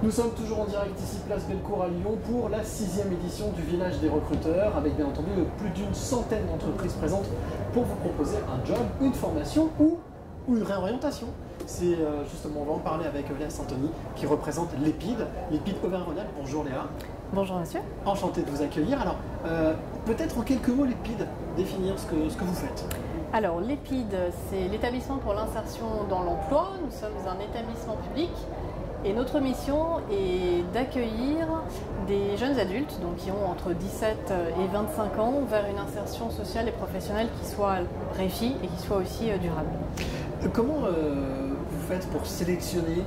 Nous sommes toujours en direct ici, place Bellecour à Lyon, pour la 6e édition du Village des recruteurs, avec bien entendu plus d'une centaine d'entreprises présentes pour vous proposer un job, une formation ou une réorientation. C'est justement, on va en parler avec Léa Santoni, qui représente l'EPID Auvergne-Rhône-Alpes. Bonjour Léa. Bonjour monsieur. Enchanté de vous accueillir. Alors, peut-être en quelques mots l'EPID, définir ce que vous faites. Alors l'EPID, c'est l'établissement pour l'insertion dans l'emploi. Nous sommes un établissement public et notre mission est d'accueillir des jeunes adultes, donc qui ont entre 17 et 25 ans, vers une insertion sociale et professionnelle qui soit réussie et qui soit aussi durable. Comment vous faites pour sélectionner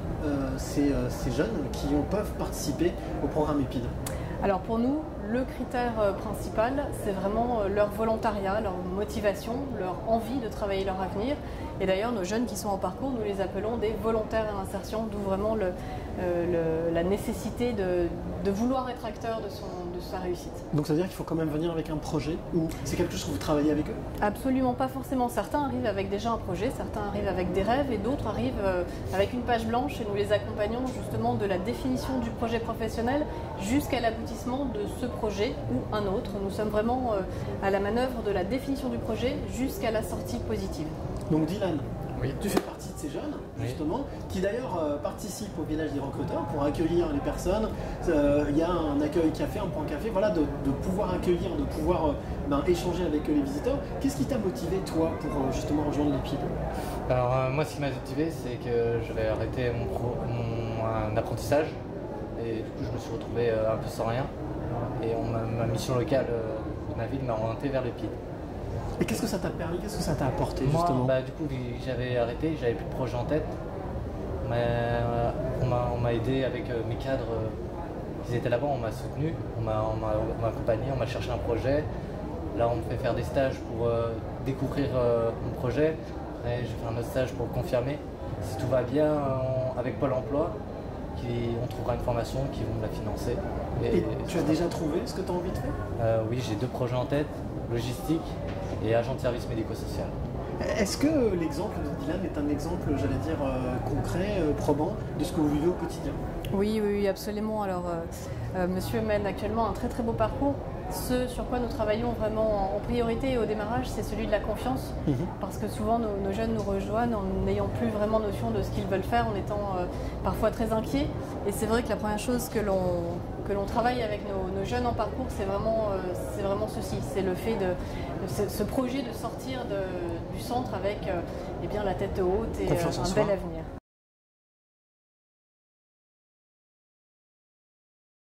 ces jeunes qui peuvent participer au programme EPID? Alors pour nous, le critère principal, c'est vraiment leur volontariat, leur motivation, leur envie de travailler leur avenir. Et d'ailleurs, nos jeunes qui sont en parcours, nous les appelons des volontaires à l'insertion, d'où vraiment la nécessité de vouloir être acteur de sa réussite. Donc ça veut dire qu'il faut quand même venir avec un projet, ou c'est quelque chose que vous travaillez avec eux? Absolument pas forcément. Certains arrivent avec déjà un projet, certains arrivent avec des rêves et d'autres arrivent avec une page blanche et nous les accompagnons justement de la définition du projet professionnel jusqu'à l'aboutissement de ce projet ou un autre. Nous sommes vraiment à la manœuvre de la définition du projet jusqu'à la sortie positive. Donc Dylan, oui. Tu fais partie de ces jeunes, justement, oui, qui d'ailleurs participent au village des recruteurs pour accueillir les personnes. Il y a un accueil café, un point café, voilà, de pouvoir accueillir, de pouvoir échanger avec les visiteurs. Qu'est-ce qui t'a motivé, toi, pour justement rejoindre l'EPID? Alors moi, ce qui m'a motivé, c'est que je vais arrêter mon apprentissage et du coup, je me suis retrouvé un peu sans rien. Et ma mission locale de ma ville m'a orienté vers l'EPID. Et qu'est-ce que ça t'a permis? Qu'est-ce que ça t'a apporté, Moi, justement? Du coup, j'avais arrêté, j'avais plus de projet en tête. Mais on m'a aidé avec mes cadres. Ils étaient là-bas, on m'a soutenu, on m'a accompagné, on m'a cherché un projet. Là, on me fait faire des stages pour découvrir mon projet. Après, j'ai fait un autre stage pour le confirmer. Si tout va bien, avec Pôle emploi, on trouvera une formation qui vont me la financer. Et tu as déjà trouvé ce que tu as envie de faire? Oui, j'ai 2 projets en tête, logistique et agent de service médico-social. Est-ce que l'exemple de Dylan est un exemple, j'allais dire, concret, probant de ce que vous vivez au quotidien? Oui, absolument. Alors, monsieur mène actuellement un très très beau parcours. Ce sur quoi nous travaillons vraiment en priorité au démarrage, c'est celui de la confiance. Parce que souvent, nos jeunes nous rejoignent en n'ayant plus vraiment notion de ce qu'ils veulent faire, en étant parfois très inquiets. Et c'est vrai que la première chose que l'on travaille avec nos jeunes en parcours, c'est vraiment ceci. C'est le fait de ce projet de sortir du centre avec la tête haute et un bel avenir.